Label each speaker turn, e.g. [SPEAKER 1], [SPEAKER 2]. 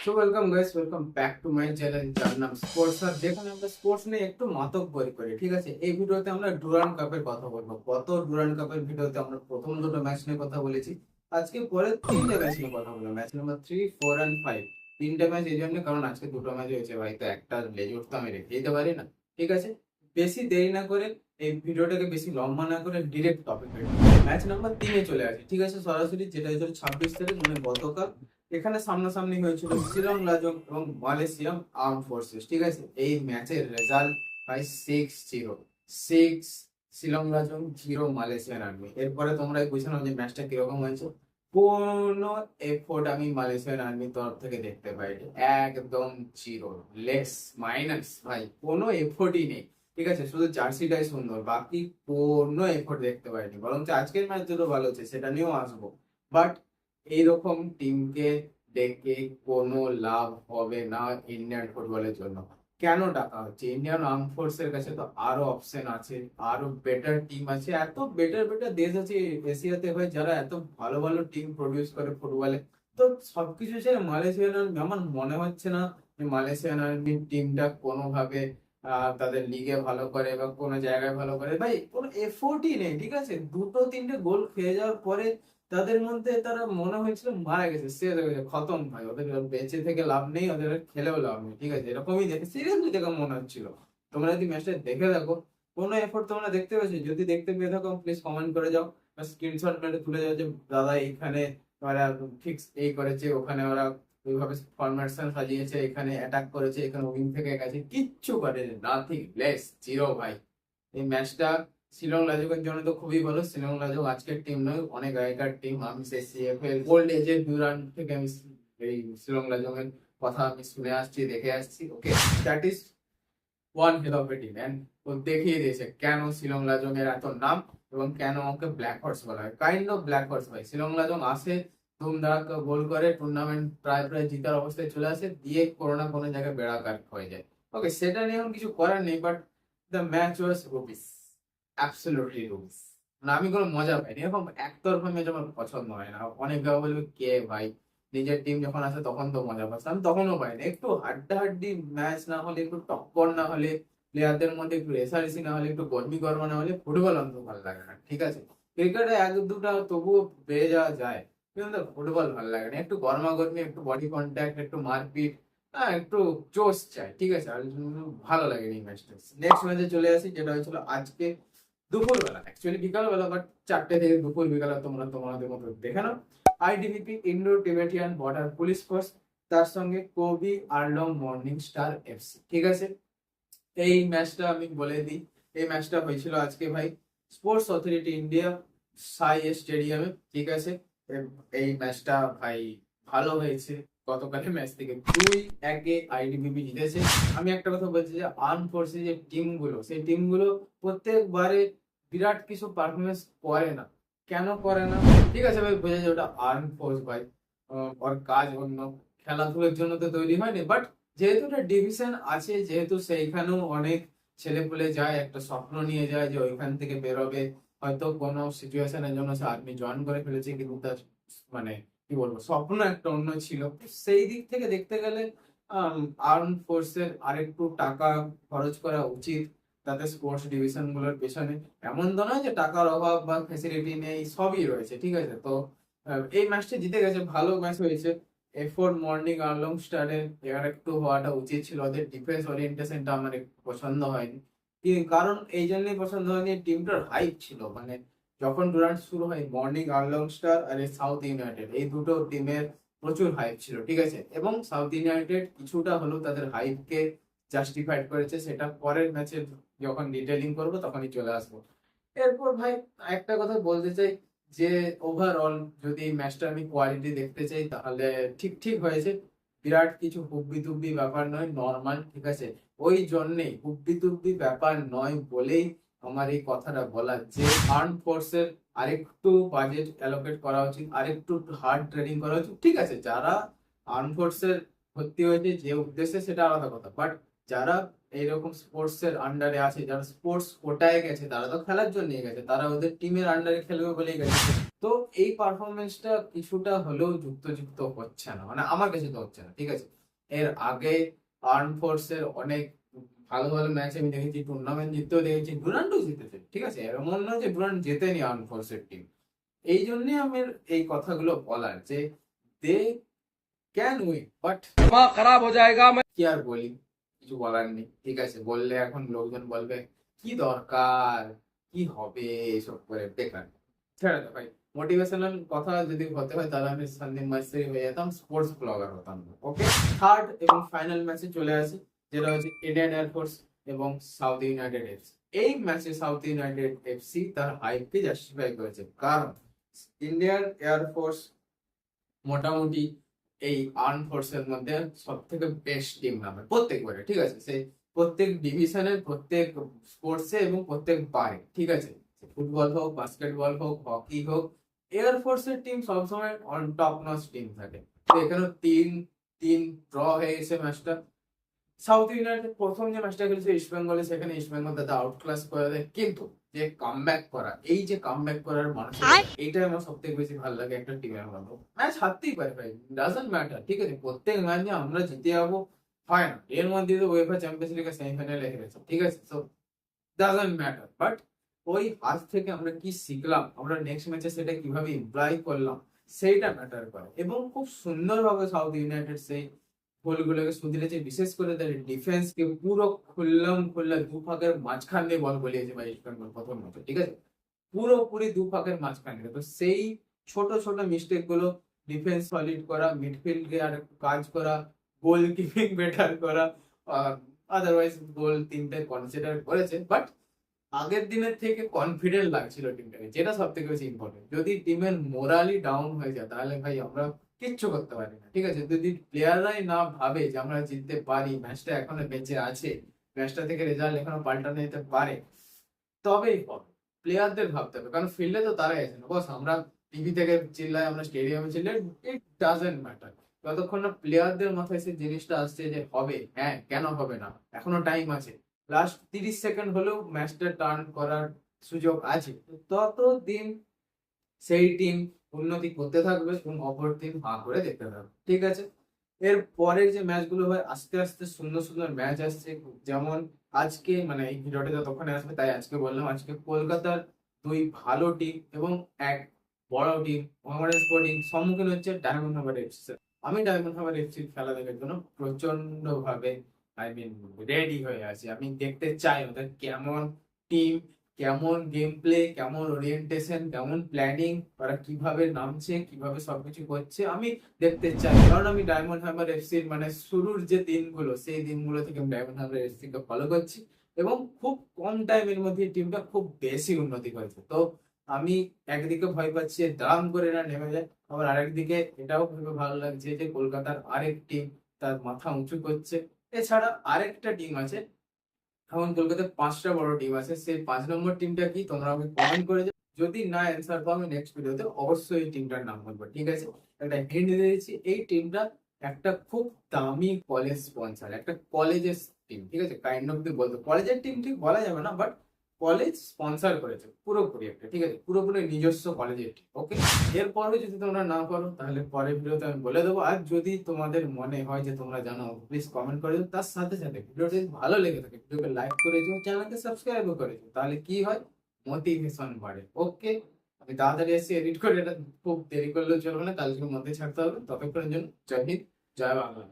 [SPEAKER 1] So welcome guys, welcome back to my channel যার নাম sports. আর যেখানে আমরা স্পোর্টস নিয়ে একটু মাতব্বরি করি, ঠিক আছে। এই ভিডিওতে আমরা ডুরান্ড কাপের কথা বলবো। গত ডুরান্ড কাপের ভিডিওতে আমরা প্রথম দুটো ম্যাচ নিয়ে কথা বলেছি। আজকে পরে তিনটে ম্যাচ নিয়ে কথা বলবো, ম্যাচ নাম্বার 3, 4 and 5। তিনটে ম্যাচ এই জন্য কারণ আজকে দুটো ম্যাচ হয়েছে ভাই, তো একটা লেজুর তো আমি রেখে দিতে পারি না। ঠিক আছে, বেশি দেরি না করে, এই ভিডিওটাকে বেশি লম্বা না করে ডিরেক্ট টপিক ম্যাচ নাম্বার 3-এ চলে আসি। ঠিক আছে, সরাসরি যেটা হয়েছিল 26 তারিখ, মানে গতকাল। এখানে সামনাসামনি হয়েছিল শ্রীলং লাজং এবং মালয়েশিয়াম আর্ম ফোর্সেস। ঠিক আছে, এই ম্যাচের রেজাল্ট ভাই 6-0। 6 শ্রীলং লাজং, 0 মালয়েশিয়ান আর্মি। এরপরে তোমরাই বুঝে নাও যে ম্যাচটা কিরকম হয়েছে। কোনো এফোর্ট আমি মালয়েশিয়ান আর্মির তরফ থেকে দেখতে পাইনি, একদম জিরো, লেস মাইনাস ভাই, কোনো এফোর্টই নেই। ঠিক আছে, শুধু জার্সিটাই সুন্দর, বাকি কোনো এফোর্ট দেখতে পাইনি। বরং আজকের ম্যাচ দুটো ভালো হচ্ছে, সেটা নিয়েও আসবো। বাট এইরকম টিমকে ডেকে কোনো লাভ হবে না ইন্ডিয়ান ফুটবলের জন্য। কেন ডাকা হচ্ছে? ইন্ডিয়ান আর্ম ফোর্সের কাছে তো আরো অপশন আছে, আরো বেটার টিম আছে, এত বেটার বেটার দেশ আছে এশিয়াতে ভাই, যারা এত ভালো ভালো টিম প্রডিউস করে ফুটবলে। তো সবকিছু ছেড়ে মালয়েশিয়ান আর্মি, আমার মনে হচ্ছে না যে মালয়েশিয়ান আর্মির টিমটা কোনোভাবে তাদের লিগে ভালো করে বা কোনো জায়গায় ভালো করে। ভাই কোনো এফোর্টই নেই। ঠিক আছে, দুটো তিনটে গোল খেয়ে যাওয়ার পরে তাদের মধ্যে তারা মনে হয়েছিল মারা গেছে, শেষ হয়ে গেছে, খতম ভাই, ওদের বেঁচে থেকে লাভ নেই, ওদের আর খেলেও লাভ নেই। ঠিক আছে, এরকমই দেখে সিরিয়াসলি দেখে মনে হচ্ছিল। তোমরা যদি ম্যাচটা দেখে থাকো, কোনো এফোর্ট তোমরা দেখতে পেয়েছো? যদি দেখতে পেয়ে থাকো প্লিজ কমেন্ট করে যাও, স্ক্রিনশট মেরে তুলে যাও যে দাদা এইখানে ওরা ফিক্স এই করেছে, ওখানে ওরা ওইভাবে ফরমেশন সাজিয়েছে, এখানে অ্যাটাক করেছে, এখানে উইং থেকে গেছে, কিচ্ছু করেনি, নাথিং, লেস, জিরো ভাই। এই ম্যাচটা শিলং লাজুকের জন্য তো খুবই ভালো। শিলং লাজুক আজকের টিম নয়, অনেক আগেকার টিম। আমি সেই সিএফএল ওল্ড এজের ডিউরান্ড থেকে আমি এই শিলং লাজুকের কথা আমি শুনে আসছি, দেখে আসছি। Okay, that is one hell of a team. And ও দেখিয়ে দিয়েছে কেন শিলং লাজং এর এত নাম এবং কেন ওকে ব্ল্যাক হর্স বলা হয়। কাইন্ড অফ ব্ল্যাক হর্স ভাই। শিলং লাজং আসে, ধুমধাক গোল করে, টুর্নামেন্ট প্রায় প্রায় জিতার অবস্থায় চলে আসে, দিয়ে কোনো না কোনো জায়গায় বেড়া কাট হয়ে যায়। ওকে, সেটা নিয়ে এখন কিছু করার নেই, but the match was rubbish, absolutely rubbish. মানে আমি কোনো মজা পাইনি, এরকম একতরফা ম্যাচ আমার পছন্দ হয় না। অনেক গাও বলবে কে ভাই, নিজের টিম যখন আসে তখন তো মজা পাচ্ছে, আমি তখনও পাই না। একটু হাড্ডাহাড্ডি ম্যাচ না হলে, একটু টক্কর না হলে, প্লেয়ারদের মধ্যে একটু রেসারেসি না হলে, একটু গর্মি গর্মা না হলে ফুটবল অন্তত ভালো লাগে না। ঠিক আছে, ক্রিকেটে এক দুটা তবুও পেয়ে যাওয়া যায়, কিন্তু ফুটবল ভালো লাগে না। একটু গরমা গরমি, একটু বডি কন্ট্যাক্ট, একটু মারপিট, হ্যাঁ একটু জোশ চাই। ঠিক আছে, আর ভালো লাগে এই ম্যাচটা। নেক্সট ম্যাচে চলে আসি, যেটা হয়েছিল আজকে দুপুরবেলা, অ্যাকচুয়ালি বিকালবেলা, বাট 4টে থেকে দুপুর বিকালে তোমরা তোমাদের মতো দেখে নাও। ITBP Indo Tibetan border police force, তার সঙ্গে কোবি আর্লং মর্নিং স্টার এফসি। ঠিক আছে, এই ম্যাচটা আমি বলে দিই। এই ম্যাচটা হয়েছিল আজকে ভাই স্পোর্টস অথরিটি ইন্ডিয়া সাই স্টেডিয়ামে। ঠিক আছে, এই ম্যাচটা ভাই ভালো হয়েছে। গতকালের ম্যাচ থেকে 2-1 আইডিবিপি জিতেছে। আমি একটা কথা বলছি যে আর্ম ফোর্সের যে টিমগুলো, সেই টিমগুলো প্রত্যেকবারে বিরাট কিছু পারফরমেন্স করে না। কেন করে না? ঠিক আছে ভাই, বোঝা যায় ওটা আর্ম ফোর্স ভাই, ওর কাজ অন্য, খেলাধুলার জন্য তো তৈরি হয়নি। বাট যেহেতু একটা ডিভিশন আছে, যেহেতু সেইখানেও অনেক ছেলেপুলে যায়, একটা স্বপ্ন নিয়ে যায় যে ওইখান থেকে বেরোবে, হয়তো কোনো সিচুয়েশনের জন্য সে আর্মি জয়েন করে ফেলেছে, কিন্তু তার মানে কি বলবো, স্বপ্ন একটা অন্য ছিল। সেই দিক থেকে দেখতে গেলে আর্ম ফোর্সের আরেকটু টাকা খরচ করা উচিত তাদের স্পোর্টস ডিভিশন গুলোর পেছনে। এমন তো নয় যে টাকার অভাব বা ফ্যাসিলিটি নেই, সবই রয়েছে। ঠিক আছে, তো এই ম্যাচটা জিতে গেছে, ভালো ম্যাচ হয়েছে। এরপর মর্নিং আর্লং স্টারের এর একটু হওয়াটা উচিত ছিল, ওদের ডিফেন্স ওরিয়েন্টেশনটা আমার একটু পছন্দ হয়নি। কারণ এই জন্যই পছন্দ হয়নি, টিমটার হাইপ ছিল। মানে যখন টুর্নামেন্ট শুরু হয়, মর্নিং আর্লং স্টার আর সাউথ ইউনাইটেড, এই দুটো টিমের প্রচুর হাইপ ছিল। ঠিক আছে, এবং সাউথ ইউনাইটেড কিছুটা হলেও তাদের হাইপকে জাস্টিফাইড করেছে, সেটা পরের ম্যাচে যখন ডিটেলিং করবো তখনই চলে আসবো। এরপর ভাই একটা কথা বলতে চাই যে ওভারঅল যদি এই ম্যাচটা আমি কোয়ালিটি দেখতে চাই, তাহলে ঠিক ঠিক হয়েছে। বিরাট কিছু হুব্বি তুব্বি ব্যাপার নয়, নর্মাল। ঠিক আছে, ওই জন্যেই হুব্বি তুব্বি ব্যাপার নয় বলেই আমার এই কথাটা বলা যে আর্ম ফোর্সের আরেকটু বাজেট অ্যালোকেট করা উচিত, আরেকটু হার্ড ট্রেনিং করা উচিত। ঠিক আছে, যারা আর্ম ফোর্সের ভর্তি হয়েছে যে উদ্দেশ্যে, সেটা আলাদা কথা। বাট যারা এইরকম স্পোর্টস এর আন্ডারে আছে, যারা স্পোর্টস কোটায় গেছে, তারা তো খেলার জন্য গেছে, তারা ওদের টিমের আন্ডারে খেলবে বলেই গেছে। তো এই পারফরমেন্সটা কিছুটা হলেও যুক্ত হচ্ছে না, মানে আমার কাছে তো হচ্ছে না, ঠিক আছে। এর আগে আর্ম ফোর্সের অনেক ভালো ভালো ম্যাচ আমি দেখেছি, টুর্নামেন্ট জিততেও দেখেছি, ডুরান্ডও জিতেছে, ঠিক আছে। এমন নয় যে ডুরান্ড জেতেনি আর্ম ফোর্সের টিম। এই জন্যই আমার এই কথাগুলো বলার যে দে ক্যান উইন, বাট
[SPEAKER 2] दिमाग खराब हो जाएगा।
[SPEAKER 1] কি আর বলি, কিছু বলার নেই, ঠিক আছে। বললে এখন লোকজন বলবে কি দরকার, কি হবে, এসব করে বেকার। ছেড়ে দে ভাই, মোটিভেশনাল কথা যদি হতে হয় তাহলে আমি সন্দীপ মাস্টারি হয়ে যেতাম, স্পোর্টস ব্লগার হতাম। ওকে, থার্ড এবং ফাইনাল ম্যাচে চলে আসি, যেটা হচ্ছে ইন্ডিয়ান এয়ারফোর্স এবং সাউথ ইউনাইটেড এফসি। এই ম্যাচে সাউথ ইউনাইটেড এফসি তার হাইপকে জাস্টিফাই করেছে, কারণ ইন্ডিয়ান এয়ারফোর্স মোটামুটি এই আর্ম ফোর্সের মধ্যে সব থেকে বেস্ট টিম নামে প্রত্যেকবারে, ঠিক আছে। সে প্রত্যেক ডিভিশনের প্রত্যেক স্পোর্টসে এবং প্রত্যেক বারে, ঠিক আছে। ফুটবল হোক, বাস্কেটবল হোক, হকি হোক, এয়ারফোর্সের টিম সবসময় অন টপ নচ টিম থাকে। তো এখানে 3-3 ড্র হয়ে গেছে ম্যাচটা। সাউথ ইউনাইটেড প্রথম যে ম্যাচটা খেলেছে ইস্ট বেঙ্গলে, সেখানে ইস্ট বেঙ্গল তাদের আউট ক্লাস করে দেয়, কিন্তু যে কামব্যাক করা, এই যে কামব্যাক করার মানুষ, এইটাই আমার সব থেকে বেশি ভালো লাগে একটা টিমের মধ্যে। ম্যাচ হারতেই পারে ভাই, ডাজন্ট ম্যাটার, ঠিক আছে। প্রত্যেক ম্যাচে আমরা জিতে যাবো হয় না, এর মধ্যে তো ওয়েফা চ্যাম্পিয়ন্স লিগের সেমিফাইনালে হেরেছে, ঠিক আছে। সো ডাজন্ট ম্যাটার, বাট ওই আজ থেকে আমরা কি শিখলাম, আমরা নেক্সট ম্যাচে সেটা কিভাবে ইমপ্লয় করলাম, সেইটা ম্যাটার করে। এবং খুব সুন্দরভাবে সাউথ ইউনাইটেড সেই গোলগুলোকে শুধরেছে, বিশেষ করে তার ডিফেন্স কে পুরো খুল্লা দু ফাঁকের মাঝখান দিয়ে বল গলিয়েছে ভাই ইস্ট বেঙ্গল প্রথম ম্যাচে, ঠিক আছে। পুরোপুরি দু ফাঁকের মাঝখান দিয়ে। তো সেই ছোট ছোট মিস্টেক গুলো, ডিফেন্স সলিড করা, মিডফিল্ডে আর একটু কাজ করা, গোল কিপিং বেটার করা, আদারওয়াইজ গোল 3টে কনসিডার করেছে, বাট আগের দিনের থেকে কনফিডেন্ট লাগছিল টিমটাকে, যেটা সব থেকে বেশি ইম্পর্টেন্ট। যদি টিমের মোরালি ডাউন হয়ে যায় তাহলে ভাই আমরা কিচ্ছু করতে পারি না, ঠিক আছে। যদি প্লেয়াররাই না ভাবে যে আমরা জিততে পারি, ম্যাচটা এখনো বেঁচে আছে, ম্যাচটা থেকে রেজাল্ট এখনো পাল্টানো যেতে পারে, তবেই হবে। প্লেয়ারদের ভাবতে হবে, কারণ ফিল্ডে তো তারাই আছে না বস। আমরা টিভি থেকে চিল্লাই, আমরা স্টেডিয়ামে চিল্লাই, ইট ডাজেন্ট ম্যাটার যতক্ষণ না প্লেয়ারদের মাথায় সেই জিনিসটা আসছে যে হবে, হ্যাঁ কেন হবে না, এখনো টাইম আছে, লাস্ট 30 সেকেন্ড হলেও ম্যাচটা টার্ন করার সুযোগ আছে, ততদিন সেই টিম উন্নতি করতে থাকবে এবং অপর টিম হা করে দেখতে থাকবে, ঠিক আছে। এর পরের যে ম্যাচগুলো হয়, আস্তে আস্তে সুন্দর সুন্দর ম্যাচ আসছে। যেমন আজকে, মানে এই ভিডিওটা যতক্ষণে আসবে তাই আজকে বললাম, আজকে কলকাতার দুই ভালো টিম এবং এক বড় টিম মোহামেডান স্পোর্টিং সম্মুখীন হচ্ছে ডায়মন্ড হারবার এফসি। আমি ডায়মন্ড হারবার এফসির খেলা দেখার জন্য প্রচন্ড ভাবে রেডি হয়ে আছি। আমি দেখতে চাই ওদের কেমন টিম, কেমন গেম প্লে, কেমন ওরিয়েন্টেশন, কেমন প্ল্যানিং, ওরা কিভাবে নামছে, কিভাবে সবকিছু করছে, আমি দেখতে চাই। কারণ আমি ডায়মন্ড হারবার এফসির মানে শুরুর যে দিনগুলো, সেই দিনগুলো থেকে আমি ডায়মন্ড হারবার এফসি কে ফলো করছি এবং খুব কম টাইমের মধ্যে টিমটা খুব বেশি উন্নতি করেছে। তো আমি একদিকে ভয় পাচ্ছি দাম করে না নেমে যায়, আবার আরেকদিকে এটাও ভেবে ভালো লাগছে যে কলকাতার আরেক টিম তার মাথা উঁচু করছে। এছাড়া আরেকটা টিম আছে, এখন কলকাতায় 5টা বড় টিম আছে, সেই 5 নম্বর টিমটা কি তোমরা আমাকে কমেন্ট করে যাও। যদি না অ্যান্সার পাও আমি নেক্সট ভিডিওতে অবশ্যই এই টিমটার নাম বলবো, ঠিক আছে। একটা হিন্ট দিয়ে দিচ্ছি, এই টিমটা একটা খুব দামি কলেজ স্পন্সর, একটা কলেজের টিম, ঠিক আছে। কাইন্ড অফ দি বলতো কলেজের টিম ঠিক বলা যাবে না, বাট কলেজ স্পন্সর করেছে পুরোপুরি একটা, ঠিক আছে, পুরোপুরি নিজস্ব কলেজের টিম। ওকে, এরপরে যদি তোমরা না পারো তাহলে পরের ভিডিওতে আমি বলে দেবো। আর যদি তোমাদের মনে হয় যে তোমরা জানো, প্লিজ কমেন্ট করে দিও। তার সাথে সাথে ভিডিওটি যদি ভালো লেগে থাকে ভিডিওকে লাইক করে দিও, চ্যানেলকে সাবস্ক্রাইবও করে দিও, তাহলে কি হয়, মোটিভেশন বাড়ে। ওকে, আমি তাড়াতাড়ি এসে এডিট করে, এটা খুব দেরি করলেও চলবে না, কালকের মধ্যে ছাড়তে হবে। ততক্ষণের জন্য জয় হিন্দ, জয় বাংলা।